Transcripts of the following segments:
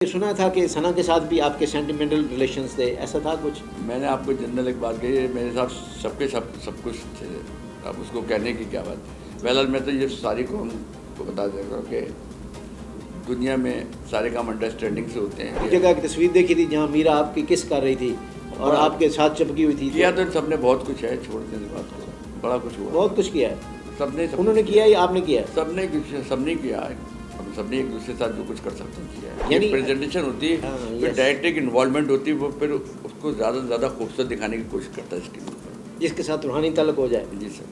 सुना था कि सना के साथ भी आपके सेंटिमेंटल रिलेशंस थे, ऐसा था कुछ? मैंने आपको जनरल एक बात कही है, मेरे साथ सबके सब कुछ थे। अब उसको कहने की क्या बात। बहरहाल मैं तो ये सारी कौम को बता दे रहा हूँ कि दुनिया में सारे काम अंडरस्टैंडिंग से होते हैं। एक जगह की तस्वीर देखी थी जहाँ मीरा आपकी किस कर रही थी और आपके साथ चिपकी हुई थी। किया तो सबने बहुत कुछ है, छोड़ देने की बात को, बड़ा कुछ हुआ, बहुत कुछ किया है सबने। उन्होंने किया या आपने किया? सबने किया है। हम सबने एक दूसरे के साथ जो कुछ कर सकते हैं किया है। यानी ये प्रेजेंटेशन होती है, फिर डायरेक्ट एक इन्वॉल्वमेंट होती है, वो फिर उसको ज़्यादा से ज़्यादा खूबसूरत दिखाने की कोशिश करता है इसके ऊपर, जिसके साथ रूहानी ताल्लुक हो जाए। जी सर।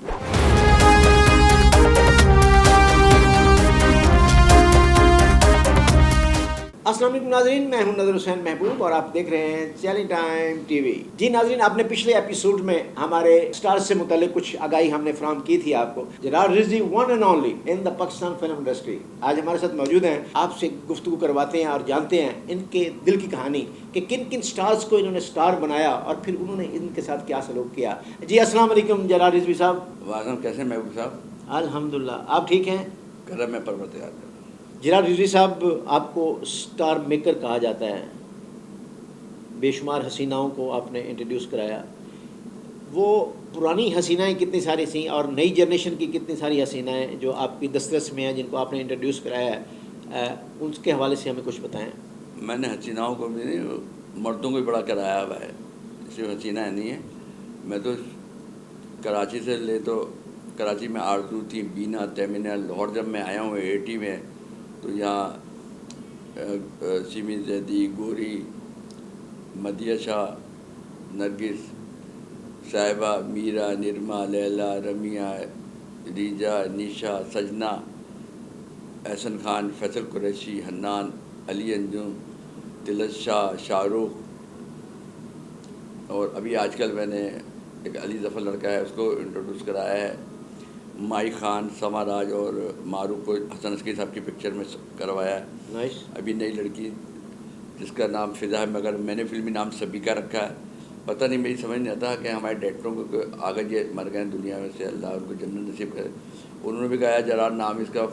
अस्सलाम वालेकुम नाज़रीन, मैं हूं नज़र हुसैन महबूब और आप देख रहे हैं चैलेंज टाइम टीवी। जी नाज़रीन, आपने पिछले एपिसोड में हमारे स्टार्स से मुतालिक कुछ आगाही हमने फराहम की थी आपको। Zarar Rizvi one and only in the Pakistan film industry आज हमारे साथ मौजूद हैं। आपसे गुफ्तगू करवाते हैं और जानते हैं इनके दिल की कहानी कि किन किन स्टार्स को इन्होंने स्टार बनाया और फिर उन्होंने इनके साथ क्या सलूक किया। जी अस्सलाम वालेकुम जरार रिजवी साहब। वालेकुम, कैसे महबूब साहब? अल्हम्दुलिल्लाह, आप ठीक हैं? करम में परवरदिगार का। जरार रिजवी साहब, आपको स्टार मेकर कहा जाता है। बेशुमार हसीनाओं को आपने इंट्रोड्यूस कराया। वो पुरानी हसीनाएं कितनी सारी थी और नई जनरेशन की कितनी सारी हसीनाएं जो आपकी दस्तरस में हैं, जिनको आपने इंट्रोड्यूस कराया है, उसके हवाले से हमें कुछ बताएं। मैंने हसीनाओं को भी नहीं, मर्दों को भी बड़ा कराया हुआ है, सिर्फ हसीनाएं नहीं है। मैं तो कराची से ले तो कराची में आरजू थी, बीना, तहमीना। लाहौर जब मैं आया हूँ 80 में, तो यहाँ सिमी जैदी, गोरी, मदिया शाह, नरगिस, साहिबा, मीरा, निरमा, लैला, रमिया, रीजा, निशा, सजना, एहसन खान, फैसल कुरैशी, हन्नान, अली अंजुम, तिलत शाह, शाहरुख, और अभी आजकल मैंने एक अली ज़फ़र लड़का है उसको इंट्रोड्यूस कराया है। माई खान, समाराज और मारूफ को हसन अस्की साहब की पिक्चर में करवाया है। नाइस। अभी नई लड़की जिसका नाम फ़िज़ा है, मगर मैंने फिल्मी नाम सबीका रखा है। पता नहीं, मेरी समझ नहीं आता कि हमारे डायरेक्टरों को आगे ये मर गए दुनिया में से, अल्लाह उनको जन्नत नसीब करे। उन्होंने भी कहा जरा नाम इसका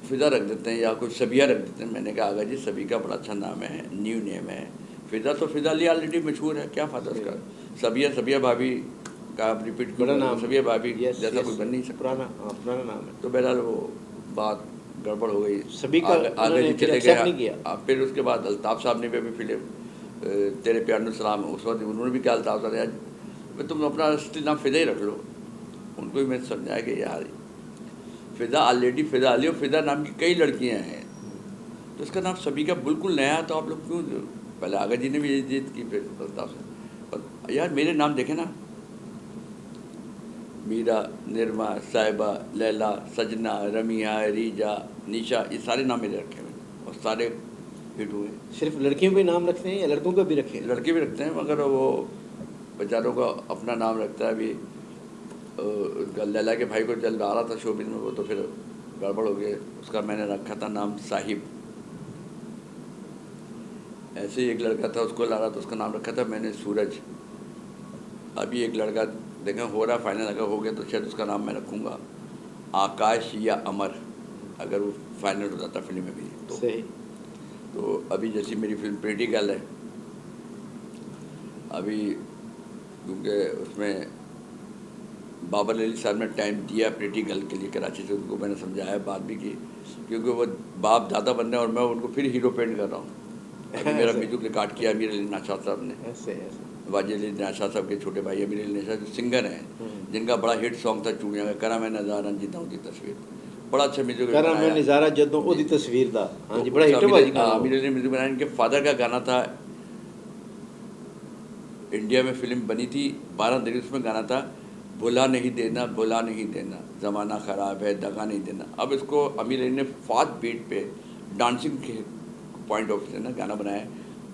फ़िज़ा रख देते हैं या कुछ सबिया रख देते हैं। मैंने कहा आगा जी सबिका बड़ा अच्छा नाम है, न्यू नेम है। फ़िज़ा तो फ़िज़ा अली ऑलरेडी मशहूर है, क्या फ़ायदा उसका। सबिया भाभी का आप रिपीट बड़ा नाम, सबिया भाभी जैसा कोई यस, बन नहीं सकता। पुराना नाम है। तो बहरहाल वो बात गड़बड़ हो गई, सभी का आगे चले एक्सेप्ट नहीं गए। किया। फिर उसके बाद अल्ताफ़ साहब ने भी अभी फिल्म तेरे प्यार में सलाम, उस वक्त उन्होंने भी कहा अल्ताफ़ साहब ने, आज तुम अपना असली नाम फ़िज़ा ही रख लो। उनको भी मैं समझाया कि यार फ़िज़ा ऑलरेडी फ़िज़ा अली और फ़िज़ा नाम की कई लड़कियाँ हैं, तो इसका नाम सबिका बिल्कुल नया, तो आप लोग क्यों। पहले आगा जी ने भी ये जिद की, फिर अल्ताफ़ से यार मेरे नाम देखे ना, मीरा, निरमा, साहिबा, लैला, सजना, रमिया, रीजा, निशा, ये सारे नाम मेरे रखे हुए और सारे हिट हुए। सिर्फ लड़कियों के नाम रखते हैं या लड़कों को भी रखे हैं? लड़के भी रखते हैं, मगर वो बेचारों का अपना नाम रखता है। अभी लैला के भाई को जल्द आ रहा था शोबिन में, वो तो फिर गड़बड़ हो गया, उसका मैंने रखा था नाम साहिब। ऐसे ही एक लड़का था, उसको ला रहा था, उसका नाम रखा था मैंने सूरज। अभी एक लड़का देखा हो रहा फाइनल, अगर हो गया तो शायद उसका नाम मैं रखूँगा आकाश या अमर, अगर वो फाइनल हो जाता फिल्म में भी तो। सही। तो अभी जैसी मेरी फिल्म प्रीटी गर्ल है, अभी क्योंकि उसमें बाबर अली साहब ने टाइम दिया प्रीटी गर्ल के लिए कराची से, उनको मैंने समझाया, बात भी की, क्योंकि वो बाप ज़्यादा बन रहे हैं और मैं उनको फिर हीरो पेंट कर रहा हूँ। अभी मेरा म्यूजिक रिकॉर्ड किया अमीर अली नाशाद साहब ने, वाजिद अली नाशाद साहब के छोटे भाई अमीर अली नाशाद जो सिंगर हैं, जिनका बड़ा हिट सॉन्ग था चूड़ियाँ का, करा मैं नज़ारा जीता हूँ दी तस्वीर, बड़ा अच्छा म्यूजिक करा मैं नज़ारा जदों ओदी तस्वीर दा। हाँ जी, बड़ा हिट हुआ जी गाना। अमीर अली म्यूजिक बनाया, इनके फादर का गाना था, इंडिया में फिल्म बनी थी 12 दिन, उसमें गाना था भुला नहीं देना, भुला नहीं देना, ज़माना ख़राब है, दगा नहीं देना। अब इसको अमीर अली ने फास्ट बीट पे डांसिंग के पॉइंट ऑफ से ना गाना बनाया है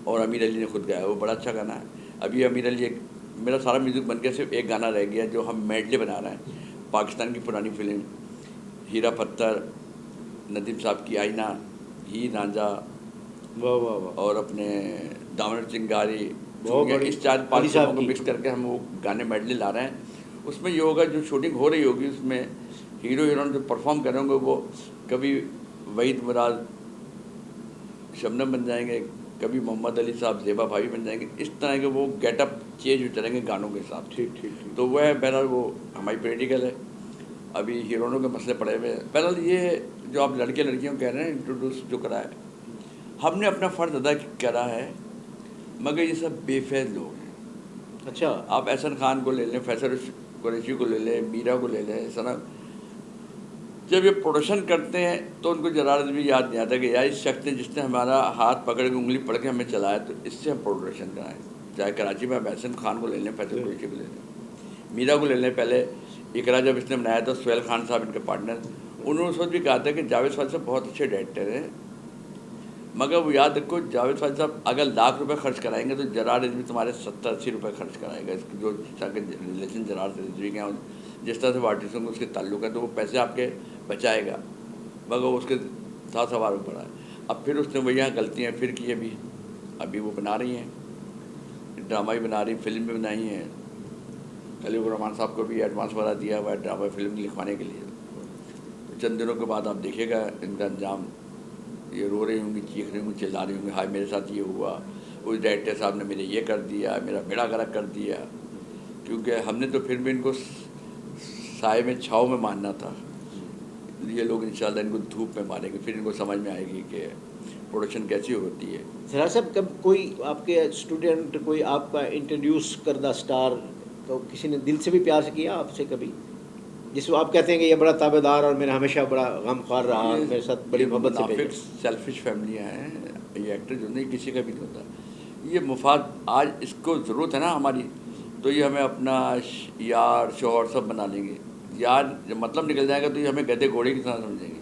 और अमीर अली ने खुद गाया, वो बड़ा अच्छा गाना है। अभी अमीर अली एक, मेरा सारा म्यूज़िक बन गया, सिर्फ एक गाना रह गया जो हम मेडले बना रहे हैं, पाकिस्तान की पुरानी फिल्म हीरा पत्थर, नदीम साहब की आईना, ही रांझा, वाह वाह वाह, और अपने दामन चिंगारी, इस 4-5 साहब फिल्मों को की। मिक्स करके हम वो गाने मेडले ला रहे हैं। उसमें ये होगा, जो शूटिंग हो रही होगी उसमें हीरो हीरोइन जो परफॉर्म करेंगे वो कभी वहीद मुराद शबनम बन जाएंगे, कभी मोहम्मद अली साहब, ज़ेबा भाभी बन जाएंगे। इस तरह के वो गेटअप चेंज होते रहेंगे गानों के हिसाब से। ठीक ठीक ठीक। तो वह है बहरहाल, वो हमारी प्रैक्टिकल है। अभी हीरोइनों के मसले पड़े हुए हैं। बहरहाल ये जो आप लड़के लड़कियों कह रहे हैं इंट्रोड्यूस जो करा है, हमने अपना फ़र्ज अदा करा है, मगर ये सब बेफैज़ लोग हैं। अच्छा। आप एहसन खान को ले लें, फैसल कुरैशी को ले लें, मीरा को ले लें, सना, जब ये प्रोडक्शन करते हैं तो उनको जरा भी याद नहीं आता कि यार इस शख्स ने जिसने हमारा हाथ पकड़ के उंगली पकड़ के हमें चलाया, तो इससे हम प्रोडक्शन कराएं। चाहे कराची में आप एहसन खान को ले लें, फैसल कुरैशी को ले लें, मीरा को ले लें। पहले इकरा जब इसने बनाया था, सुहेल खान साहब इनके पार्टनर, उन्होंने उस वक्त भी कहा था कि जावेद फ़ाज़िल साहब बहुत अच्छे डायरेक्टर हैं, मगर वो याद रखो जावेद फ़ाज़िल साहब अगर लाख रुपए खर्च कराएंगे तो जरार रिजवी तुम्हारे 70-80 रुपये खर्च कराएगा। इसकी जो रिलेशन जरार रिजवी के हैं, जिस तरह से वो आर्टिस्टों को उसके ताल्लुक है, तो वो पैसे आपके बचाएगा, मगर वो उसके साथ सवार पड़ा है। अब फिर उसने वही यहाँ गलतियाँ फिर की अभी वो बना रही हैं, ड्रामा भी बना रही, फिल्म भी बनाई है। खलील रहमान साहब को भी एडवांस बढ़ा दिया हुआ है ड्रामा फिल्म लिखवाने के लिए। तो चंद दिनों के बाद आप देखिएगा इनका अंजाम। ये रो रही होंगी, चीख रही होंगी, चिल्ला रही होंगी, हाय मेरे साथ ये हुआ, उस डायरेक्टर साहब ने मेरे ये कर दिया, मेरा बेड़ा गर्क कर दिया। क्योंकि हमने तो फिर भी इनको साए में छाँव में मानना था। ये लोग इंशाल्लाह इनको धूप में मारेंगे, फिर इनको समझ में आएगी कि प्रोडक्शन कैसी होती है। जरा साहब, कब कोई आपके स्टूडेंट, कोई आपका इंट्रोड्यूस करदा स्टार तो किसी ने दिल से भी प्यार से किया आपसे कभी, जिसको आप कहते हैं कि ये बड़ा ताबेदार और मेरा हमेशा बड़ा गमख्वार रहा, मेरे साथ बड़ी मोहब्बत से भेजा? सेल्फिश फैमिलियाँ हैं। ये एक्टर जो नहीं किसी का भी नहीं होता। ये मुफाद आज इसको ज़रूरत है ना हमारी, तो ये हमें अपना यार शोहर सब बना लेंगे। यार जब मतलब निकल जाएगा तो ये हमें गधे घोड़े की तरह समझेंगे।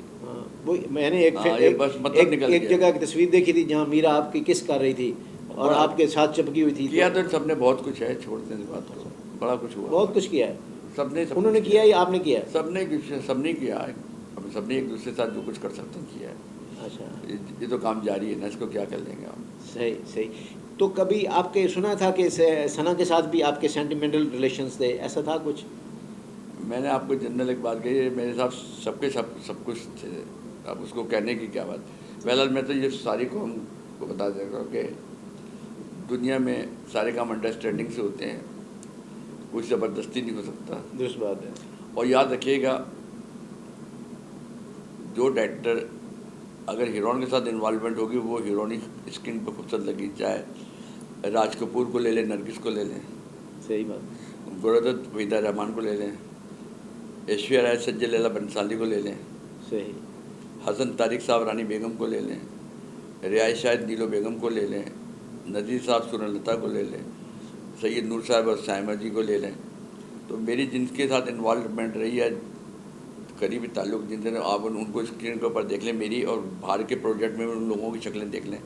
वो मैंने एक जगह की तस्वीर देखी थी जहाँ मीरा आपकी किस कर रही थी और आपके साथ चिपकी हुई थी। किया तो सबने बहुत कुछ है, छोड़ने की बात करो, बड़ा कुछ हुआ, बहुत कुछ किया है सबने। उन्होंने किया या आपने किया? सबने किया है। अब सबने एक दूसरे के साथ जो कुछ कर सकते हैं किया है। अच्छा, ये तो काम जारी है ना, इसको क्या कर लेंगे आप। सही सही। तो कभी आपके सुना था कि सना के साथ भी आपके सेंटिमेंटल रिलेशंस थे, ऐसा था कुछ? मैंने आपको जनरल एक बात कही, मेरे साथ सब कुछ थे। अब उसको कहने की क्या बात। बहरहाल मैं तो ये सारी कौम को बता देता हूँ कि दुनिया में सारे काम अंडरस्टैंडिंग से होते हैं, कुछ ज़बरदस्ती नहीं हो सकता। दुरुस्त बात है। और याद रखिएगा, जो डायरेक्टर अगर हीरोइन के साथ इन्वॉल्वमेंट होगी वो हीरोइन स्क्रीन पर खूबसूरत लगी। चाहे राज कपूर को ले लें, नरगिस को ले लें, सही बात, गुरुदत्त वहीदा रहमान को ले लें, ऐश्वर्या राय सज्जद लैला बंसाली को ले लें, सही, हसन तारिक साहब रानी बेगम को ले लें, रियाज शाहिद नीलो बेगम को ले लें, नज़ीर साहब सुरलता को ले लें, सैयद नूर साहब और साइमा जी को ले लें। तो मेरी जिनके साथ इन्वॉल्वमेंट रही है, करीबी ताल्लुक़ जिनसे, आप उनको स्क्रीन के ऊपर देख लें मेरी, और बाहर के प्रोजेक्ट में उन लोगों की शक्लें देख लें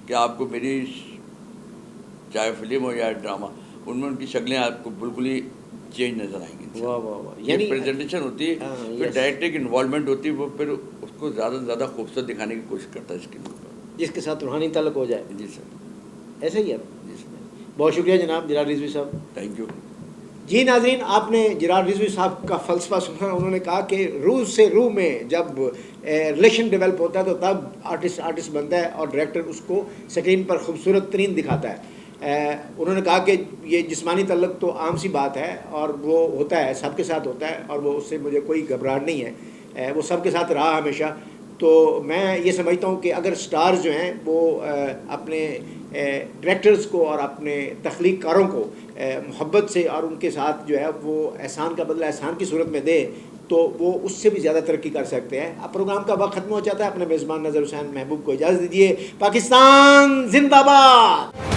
कि आपको मेरी चाहे फिल्म हो या ड्रामा, उनमें उनकी शक्लें आपको बिल्कुल ही चेंज नज़र आएंगी। वाह वाह वाह। यानी प्रेजेंटेशन होती है, फिर डायरेक्टर की इन्वॉल्वमेंट होती है, वो फिर उसको ज़्यादा से ज़्यादा खूबसूरत दिखाने की कोशिश करता है स्क्रीन पर, जिसके साथ रूहानी ताल्लुक हो जाए। जी सर, ऐसा ही है। जी सर, बहुत शुक्रिया जनाब जरार रिजवी साहब, थैंक यू। जी नाजरीन, आपने जरार रिजवी साहब का फ़लसफ़ा सुना। उन्होंने कहा कि रूह से रूह में जब रिलेशन डेवलप होता है तो तब आर्टिस्ट बनता है और डायरेक्टर उसको स्क्रीन पर खूबसूरत तरीन दिखाता है। उन्होंने कहा कि ये जिस्मानी तल्लुक़ तो आम सी बात है और वो होता है, सबके साथ होता है, और वो उससे मुझे कोई घबराहट नहीं है, वो सबके साथ रहा हमेशा। तो मैं ये समझता हूँ कि अगर स्टार्स जो हैं वो अपने डायरेक्टर्स को और अपने तख्लीक़कारों को मोहब्बत से और उनके साथ जो है वो एहसान का बदला एहसान की सूरत में दे, तो वो उससे भी ज़्यादा तरक्की कर सकते हैं। अब प्रोग्राम का वक्त ख़त्म हो जाता है। अपने मेज़बान नज़र हुसैन महबूब को इजाज़त दीजिए। पाकिस्तान जिंदाबाद।